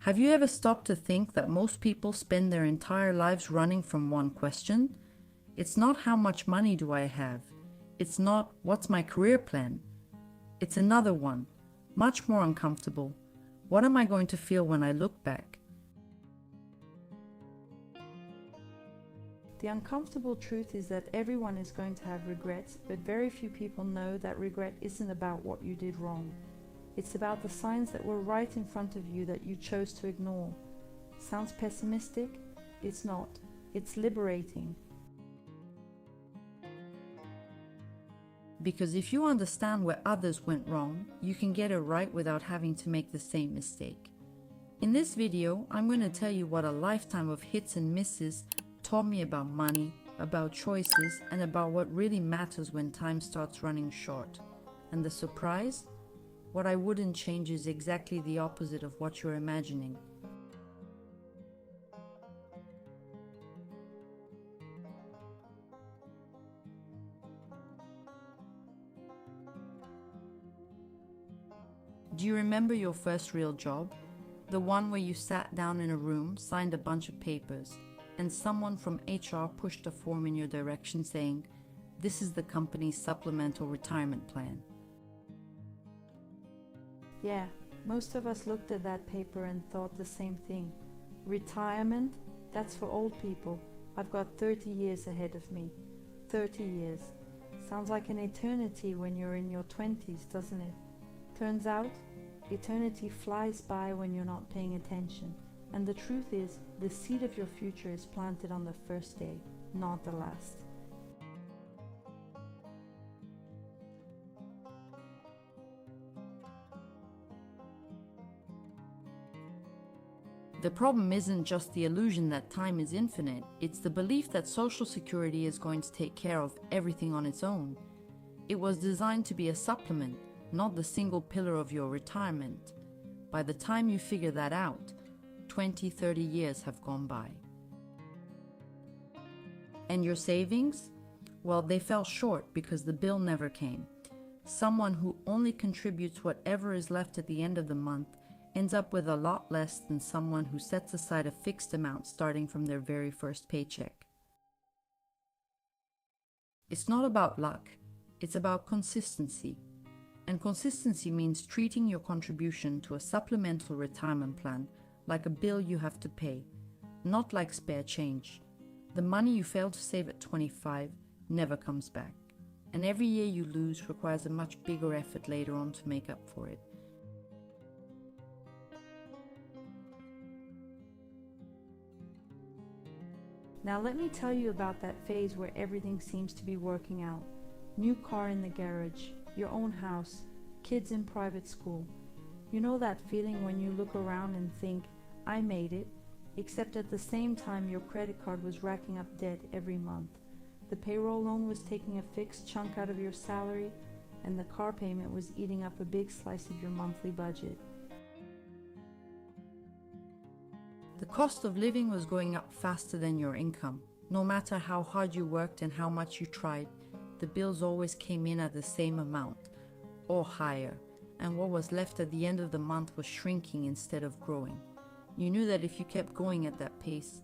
Have you ever stopped to think that most people spend their entire lives running from one question? It's not how much money do I have. It's not what's my career plan. It's another one, much more uncomfortable. What am I going to feel when I look back? The uncomfortable truth is that everyone is going to have regrets, but very few people know that regret isn't about what you did wrong. It's about the signs that were right in front of you that you chose to ignore. Sounds pessimistic? It's not. It's liberating. Because if you understand where others went wrong, you can get it right without having to make the same mistake. In this video, I'm going to tell you what a lifetime of hits and misses taught me about money, about choices, and about what really matters when time starts running short. And the surprise? What I wouldn't change is exactly the opposite of what you're imagining. Do you remember your first real job? The one where you sat down in a room, signed a bunch of papers, and someone from HR pushed a form in your direction saying, "This is the company's supplemental retirement plan." Yeah, most of us looked at that paper and thought the same thing. Retirement? That's for old people. I've got 30 years ahead of me. 30 years. Sounds like an eternity when you're in your 20s, doesn't it? Turns out, eternity flies by when you're not paying attention. And the truth is, the seed of your future is planted on the first day, not the last. The problem isn't just the illusion that time is infinite, it's the belief that Social Security is going to take care of everything on its own. It was designed to be a supplement, not the single pillar of your retirement. By the time you figure that out, 20, 30 years have gone by. And your savings? Well, they fell short because the bill never came. Someone who only contributes whatever is left at the end of the month ends up with a lot less than someone who sets aside a fixed amount starting from their very first paycheck. It's not about luck, it's about consistency. And consistency means treating your contribution to a supplemental retirement plan like a bill you have to pay, not like spare change. The money you fail to save at 25 never comes back, and every year you lose requires a much bigger effort later on to make up for it. Now let me tell you about that phase where everything seems to be working out. New car in the garage, your own house, kids in private school. You know that feeling when you look around and think, I made it, except at the same time your credit card was racking up debt every month. The payroll loan was taking a fixed chunk out of your salary, and the car payment was eating up a big slice of your monthly budget. The cost of living was going up faster than your income. No matter how hard you worked and how much you tried, the bills always came in at the same amount, or higher, and what was left at the end of the month was shrinking instead of growing. You knew that if you kept going at that pace,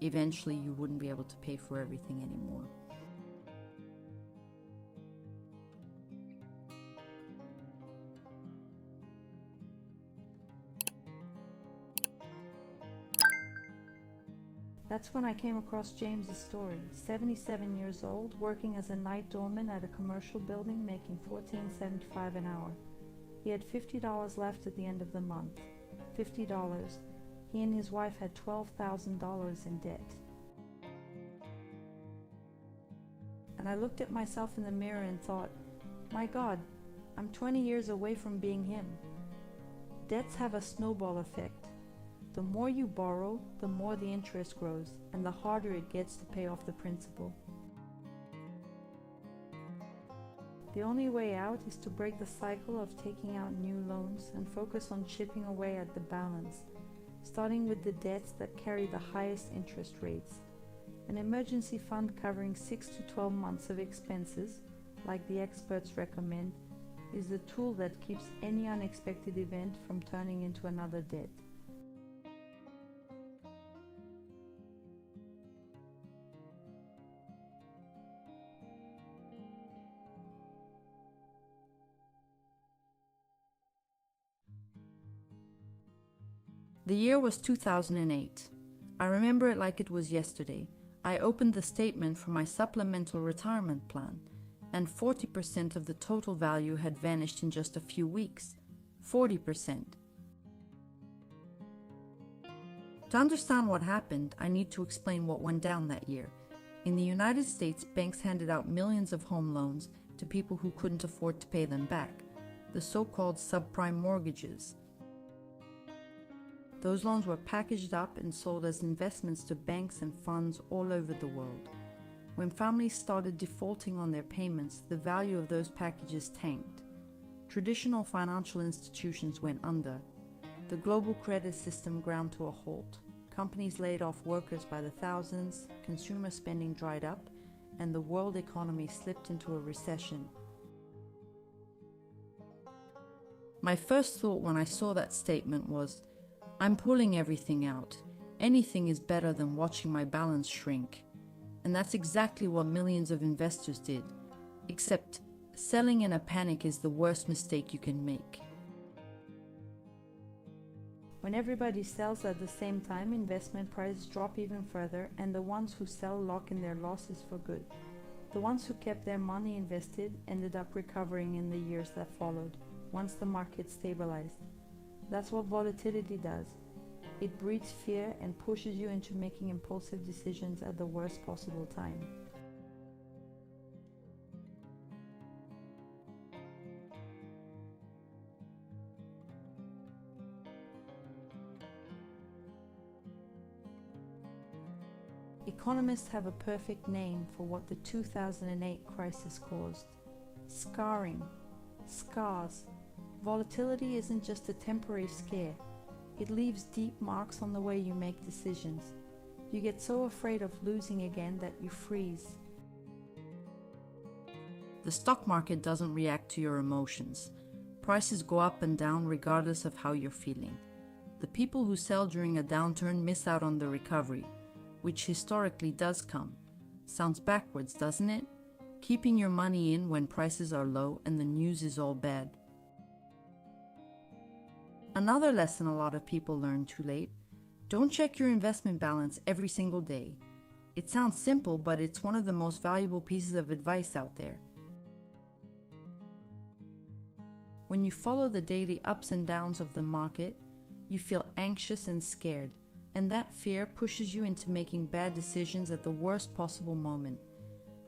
eventually you wouldn't be able to pay for everything anymore. That's when I came across James's story. 77 years old, working as a night doorman at a commercial building, making $14.75 an hour. He had $50 left at the end of the month. $50. He and his wife had $12,000 in debt. And I looked at myself in the mirror and thought, my God, I'm 20 years away from being him. Debts have a snowball effect. The more you borrow, the more the interest grows, and the harder it gets to pay off the principal. The only way out is to break the cycle of taking out new loans and focus on chipping away at the balance, starting with the debts that carry the highest interest rates. An emergency fund covering 6 to 12 months of expenses, like the experts recommend, is the tool that keeps any unexpected event from turning into another debt. The year was 2008. I remember it like it was yesterday. I opened the statement for my supplemental retirement plan, and 40% of the total value had vanished in just a few weeks. 40%. To understand what happened, I need to explain what went down that year. In the United States, banks handed out millions of home loans to people who couldn't afford to pay them back, the so-called subprime mortgages. Those loans were packaged up and sold as investments to banks and funds all over the world. When families started defaulting on their payments, the value of those packages tanked. Traditional financial institutions went under. The global credit system ground to a halt. Companies laid off workers by the thousands, consumer spending dried up, and the world economy slipped into a recession. My first thought when I saw that statement was, I'm pulling everything out. Anything is better than watching my balance shrink. And that's exactly what millions of investors did. Except, selling in a panic is the worst mistake you can make. When everybody sells at the same time, investment prices drop even further, and the ones who sell lock in their losses for good. The ones who kept their money invested ended up recovering in the years that followed, once the market stabilized. That's what volatility does. It breeds fear and pushes you into making impulsive decisions at the worst possible time. Economists have a perfect name for what the 2008 crisis caused. Scarring. Scars. Volatility isn't just a temporary scare. It leaves deep marks on the way you make decisions. You get so afraid of losing again that you freeze. The stock market doesn't react to your emotions. Prices go up and down regardless of how you're feeling. The people who sell during a downturn miss out on the recovery, which historically does come. Sounds backwards, doesn't it? Keeping your money in when prices are low and the news is all bad. Another lesson a lot of people learn too late: don't check your investment balance every single day. It sounds simple, but it's one of the most valuable pieces of advice out there. When you follow the daily ups and downs of the market, you feel anxious and scared, and that fear pushes you into making bad decisions at the worst possible moment.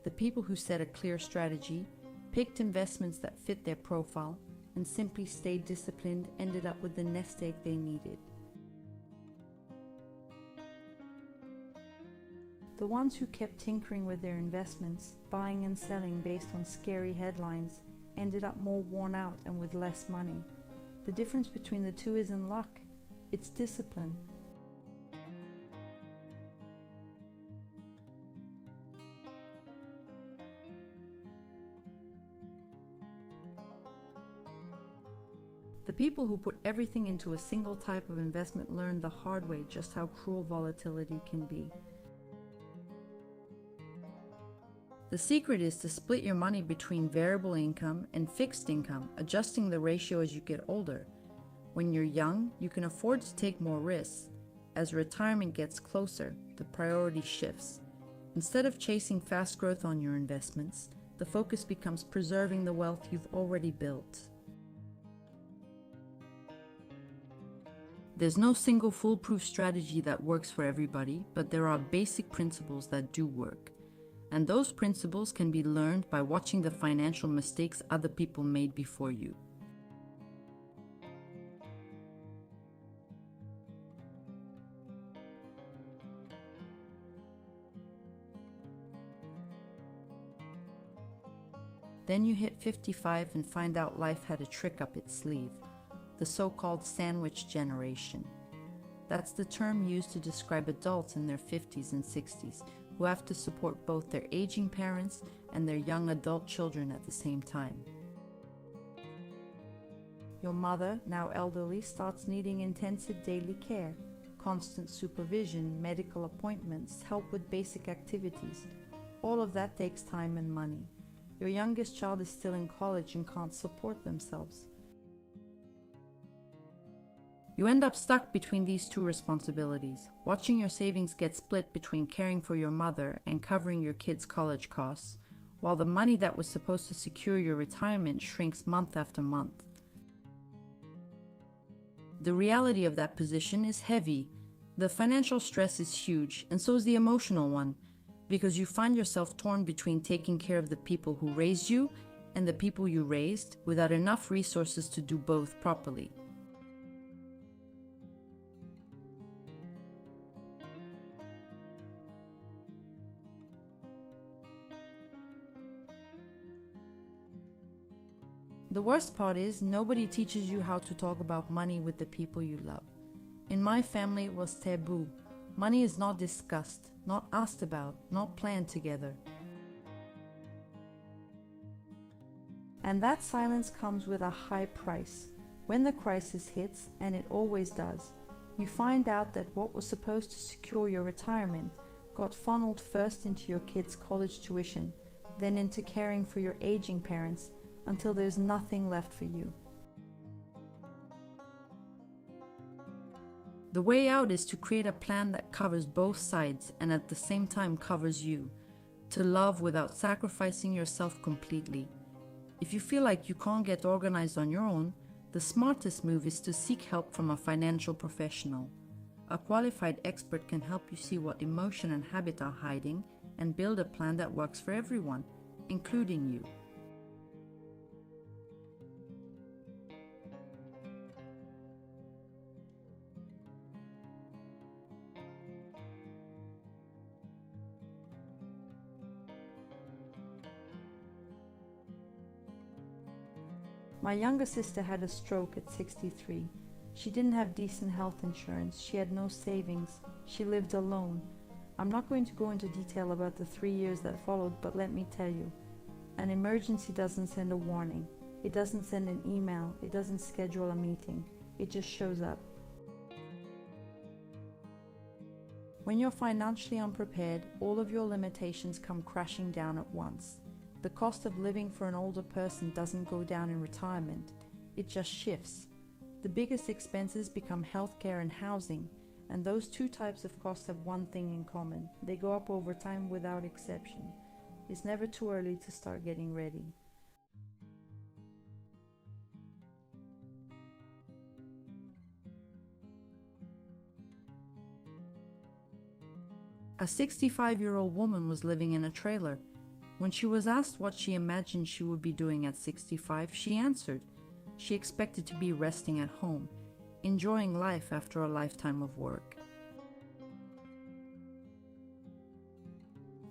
The people who set a clear strategy, picked investments that fit their profile, and simply stayed disciplined ended up with the nest egg they needed. The ones who kept tinkering with their investments, buying and selling based on scary headlines, ended up more worn out and with less money. The difference between the two isn't luck, it's discipline. The people who put everything into a single type of investment learn the hard way just how cruel volatility can be. The secret is to split your money between variable income and fixed income, adjusting the ratio as you get older. When you're young, you can afford to take more risks. As retirement gets closer, the priority shifts. Instead of chasing fast growth on your investments, the focus becomes preserving the wealth you've already built. There's no single foolproof strategy that works for everybody, but there are basic principles that do work. And those principles can be learned by watching the financial mistakes other people made before you. Then you hit 55 and find out life had a trick up its sleeve. The so-called sandwich generation. That's the term used to describe adults in their 50s and 60s who have to support both their aging parents and their young adult children at the same time. Your mother, now elderly, starts needing intensive daily care, constant supervision, medical appointments, help with basic activities. All of that takes time and money. Your youngest child is still in college and can't support themselves. You end up stuck between these two responsibilities, watching your savings get split between caring for your mother and covering your kids' college costs, while the money that was supposed to secure your retirement shrinks month after month. The reality of that position is heavy. The financial stress is huge, and so is the emotional one, because you find yourself torn between taking care of the people who raised you and the people you raised without enough resources to do both properly. The worst part is, nobody teaches you how to talk about money with the people you love. In my family, it was taboo. Money is not discussed, not asked about, not planned together. And that silence comes with a high price. When the crisis hits, and it always does, you find out that what was supposed to secure your retirement got funneled first into your kids' college tuition, then into caring for your aging parents, until there's nothing left for you. The way out is to create a plan that covers both sides and at the same time covers you, to love without sacrificing yourself completely. If you feel like you can't get organized on your own, the smartest move is to seek help from a financial professional. A qualified expert can help you see what emotion and habit are hiding and build a plan that works for everyone, including you. My younger sister had a stroke at 63. She didn't have decent health insurance. She had no savings. She lived alone. I'm not going to go into detail about the 3 years that followed, but let me tell you, an emergency doesn't send a warning. It doesn't send an email. It doesn't schedule a meeting. It just shows up. When you're financially unprepared, all of your limitations come crashing down at once. The cost of living for an older person doesn't go down in retirement, it just shifts. The biggest expenses become healthcare and housing, and those two types of costs have one thing in common: they go up over time without exception. It's never too early to start getting ready. A 65-year-old woman was living in a trailer. When she was asked what she imagined she would be doing at 65, she answered. She expected to be resting at home, enjoying life after a lifetime of work.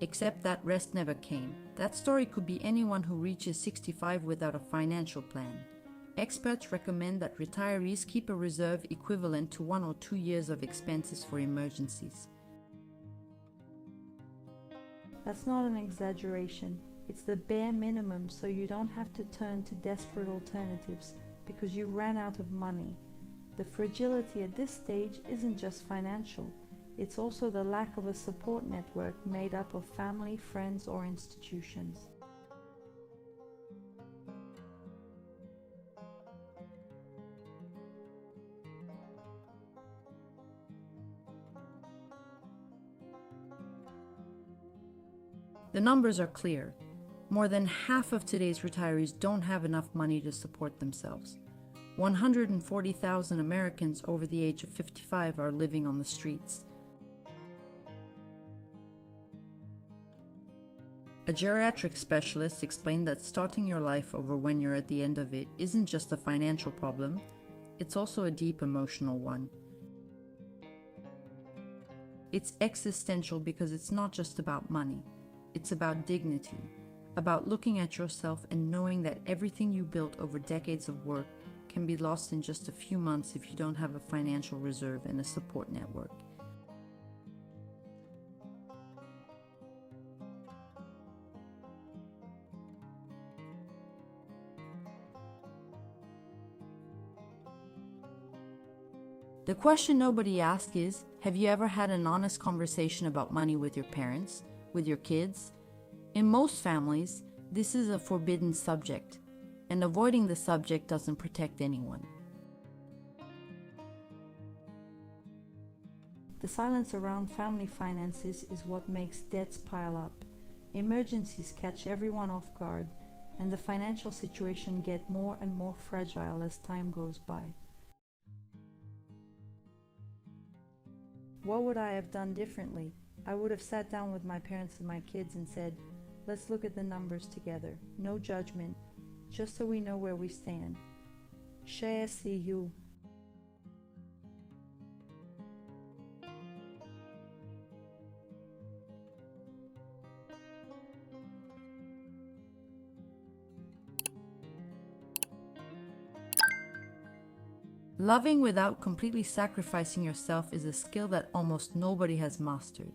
Except that rest never came. That story could be anyone who reaches 65 without a financial plan. Experts recommend that retirees keep a reserve equivalent to 1 or 2 years of expenses for emergencies. That's not an exaggeration. It's the bare minimum, so you don't have to turn to desperate alternatives because you ran out of money. The fragility at this stage isn't just financial. It's also the lack of a support network made up of family, friends, or institutions. The numbers are clear. More than half of today's retirees don't have enough money to support themselves. 140,000 Americans over the age of 55 are living on the streets. A geriatric specialist explained that starting your life over when you're at the end of it isn't just a financial problem, it's also a deep emotional one. It's existential because it's not just about money. It's about dignity, about looking at yourself and knowing that everything you built over decades of work can be lost in just a few months if you don't have a financial reserve and a support network. The question nobody asks is, have you ever had an honest conversation about money with your parents, with your kids? In most families, this is a forbidden subject, and avoiding the subject doesn't protect anyone. The silence around family finances is what makes debts pile up. Emergencies catch everyone off guard, and the financial situation gets more and more fragile as time goes by. What would I have done differently? I would have sat down with my parents and my kids and said, let's look at the numbers together. No judgment, just so we know where we stand. you. Loving without completely sacrificing yourself is a skill that almost nobody has mastered.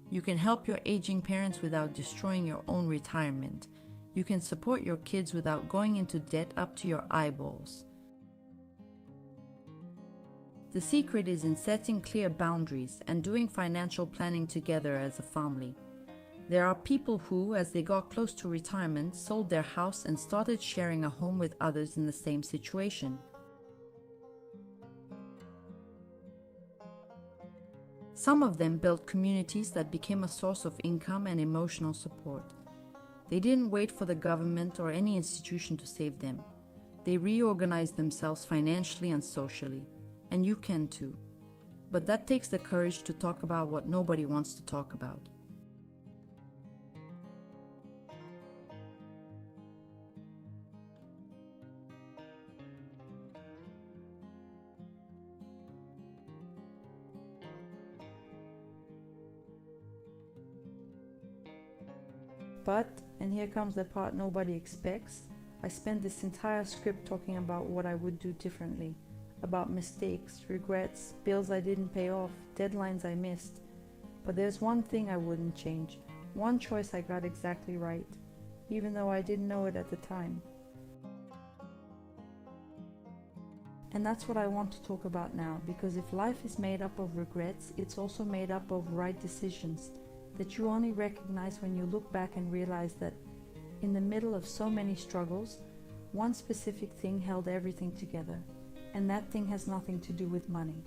You can help your aging parents without destroying your own retirement. You can support your kids without going into debt up to your eyeballs. The secret is in setting clear boundaries and doing financial planning together as a family. There are people who, as they got close to retirement, sold their house and started sharing a home with others in the same situation. Some of them built communities that became a source of income and emotional support. They didn't wait for the government or any institution to save them. They reorganized themselves financially and socially. And you can too. But that takes the courage to talk about what nobody wants to talk about. But, and here comes the part nobody expects, I spent this entire script talking about what I would do differently, about mistakes, regrets, bills I didn't pay off, deadlines I missed. But there's one thing I wouldn't change, one choice I got exactly right, even though I didn't know it at the time. And that's what I want to talk about now, because if life is made up of regrets, it's also made up of right decisions that you only recognize when you look back and realize that in the middle of so many struggles, one specific thing held everything together, and that thing has nothing to do with money.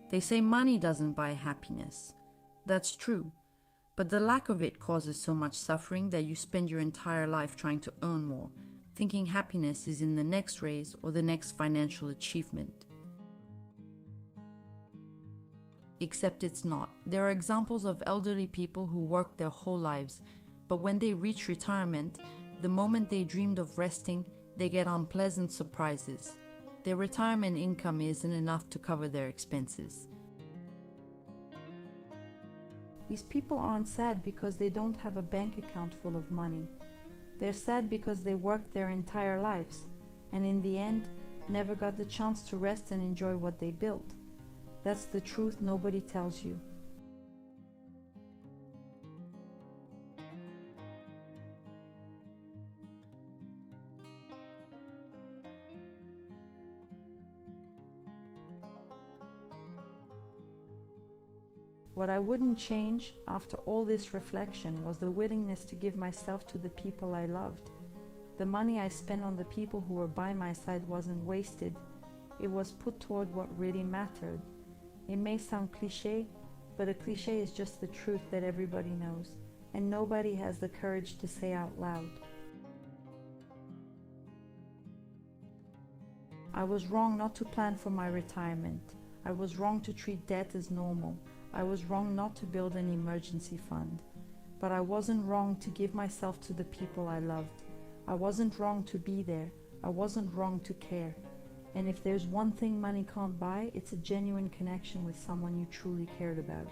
They say money doesn't buy happiness. That's true. But the lack of it causes so much suffering that you spend your entire life trying to earn more, thinking happiness is in the next raise or the next financial achievement. Except it's not. There are examples of elderly people who work their whole lives, but when they reach retirement, the moment they dreamed of resting, they get unpleasant surprises. Their retirement income isn't enough to cover their expenses. These people aren't sad because they don't have a bank account full of money. They're sad because they worked their entire lives, and in the end, never got the chance to rest and enjoy what they built. That's the truth nobody tells you. What I wouldn't change after all this reflection was the willingness to give myself to the people I loved. The money I spent on the people who were by my side wasn't wasted. It was put toward what really mattered. It may sound cliché, but a cliché is just the truth that everybody knows, and nobody has the courage to say out loud. I was wrong not to plan for my retirement. I was wrong to treat debt as normal. I was wrong not to build an emergency fund. But I wasn't wrong to give myself to the people I loved. I wasn't wrong to be there. I wasn't wrong to care. And if there's one thing money can't buy, it's a genuine connection with someone you truly cared about.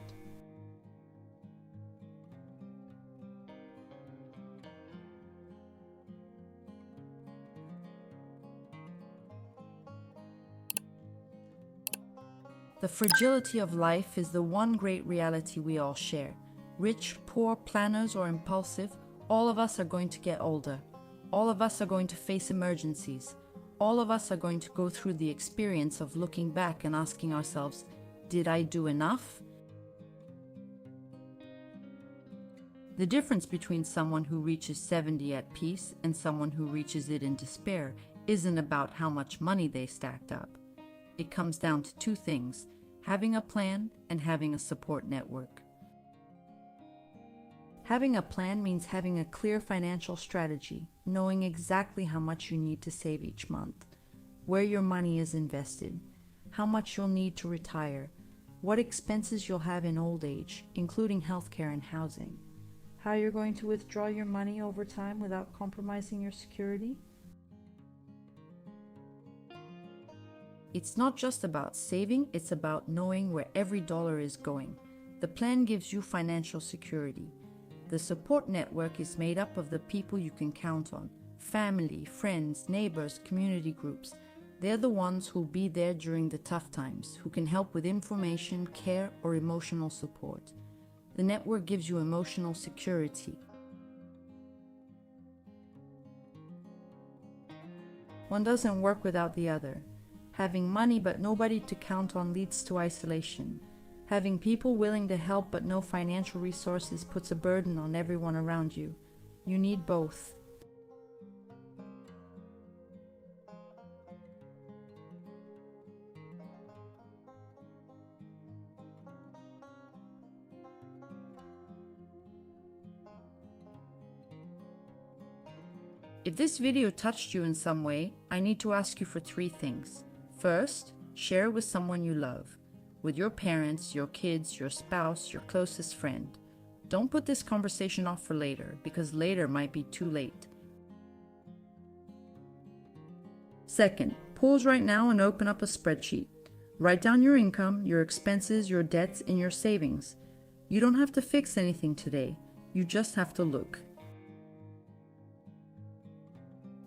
The fragility of life is the one great reality we all share. Rich, poor, planners, or impulsive, all of us are going to get older. All of us are going to face emergencies. All of us are going to go through the experience of looking back and asking ourselves, did I do enough? The difference between someone who reaches 70 at peace and someone who reaches it in despair isn't about how much money they stacked up. It comes down to two things: having a plan and having a support network. Having a plan means having a clear financial strategy, knowing exactly how much you need to save each month, where your money is invested, how much you'll need to retire, what expenses you'll have in old age, including healthcare and housing, how you're going to withdraw your money over time without compromising your security. It's not just about saving, it's about knowing where every dollar is going. The plan gives you financial security. The support network is made up of the people you can count on: family, friends, neighbors, community groups. They're the ones who'll be there during the tough times, who can help with information, care, or emotional support. The network gives you emotional security. One doesn't work without the other. Having money but nobody to count on leads to isolation. Having people willing to help but no financial resources puts a burden on everyone around you. You need both. If this video touched you in some way, I need to ask you for 3 things. First, share with someone you love. With your parents, your kids, your spouse, your closest friend. Don't put this conversation off for later, because later might be too late. Second, pause right now and open up a spreadsheet. Write down your income, your expenses, your debts, and your savings. You don't have to fix anything today. You just have to look.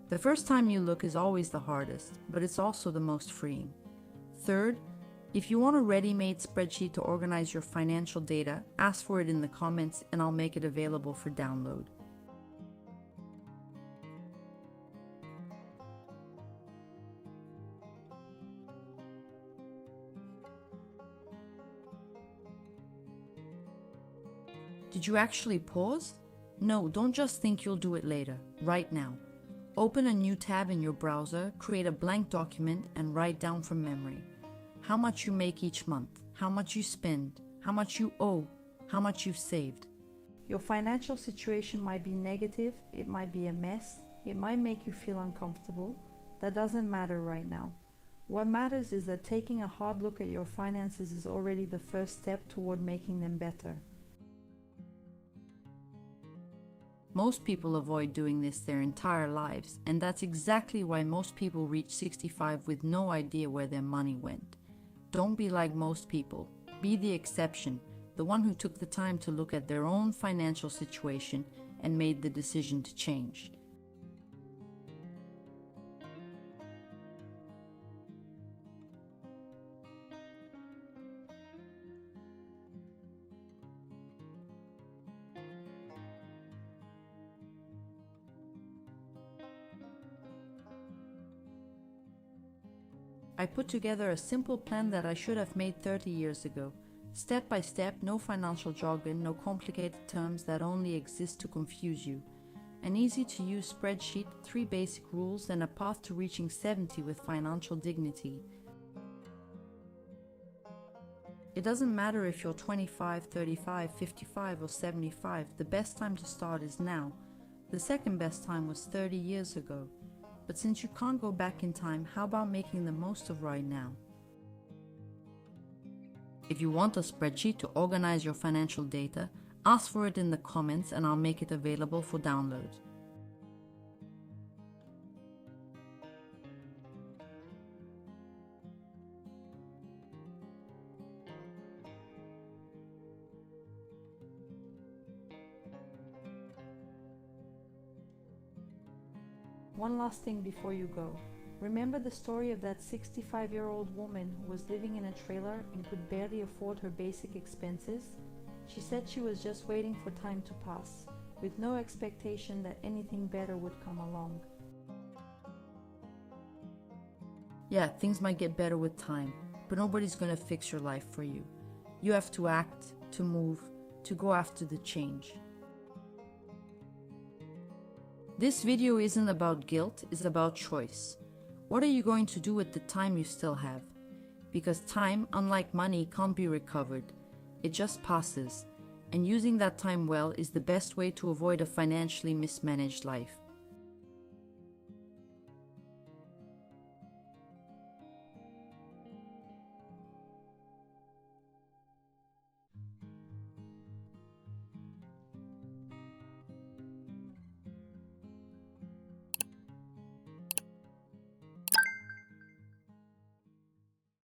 The first time you look is always the hardest, but it's also the most freeing. Third, if you want a ready-made spreadsheet to organize your financial data, ask for it in the comments and I'll make it available for download. Did you actually pause? No, don't just think you'll do it later. Right now. Open a new tab in your browser, create a blank document, and write down from memory how much you make each month, how much you spend, how much you owe, how much you've saved. Your financial situation might be negative, it might be a mess, it might make you feel uncomfortable. That doesn't matter right now. What matters is that taking a hard look at your finances is already the first step toward making them better. Most people avoid doing this their entire lives, and that's exactly why most people reach 65 with no idea where their money went. Don't be like most people. Be the exception, the one who took the time to look at their own financial situation and made the decision to change. I put together a simple plan that I should have made 30 years ago. Step by step, no financial jargon, no complicated terms that only exist to confuse you. An easy-to-use spreadsheet, 3 basic rules, and a path to reaching 70 with financial dignity. It doesn't matter if you're 25, 35, 55, or 75, the best time to start is now. The second best time was 30 years ago. But since you can't go back in time, how about making the most of right now? If you want a spreadsheet to organize your financial data, ask for it in the comments and I'll make it available for download. One last thing before you go. Remember the story of that 65-year-old woman who was living in a trailer and could barely afford her basic expenses? She said she was just waiting for time to pass, with no expectation that anything better would come along. Yeah, things might get better with time, but nobody's gonna fix your life for you. You have to act, to move, to go after the change. This video isn't about guilt, it's about choice. What are you going to do with the time you still have? Because time, unlike money, can't be recovered. It just passes. And using that time well is the best way to avoid a financially mismanaged life.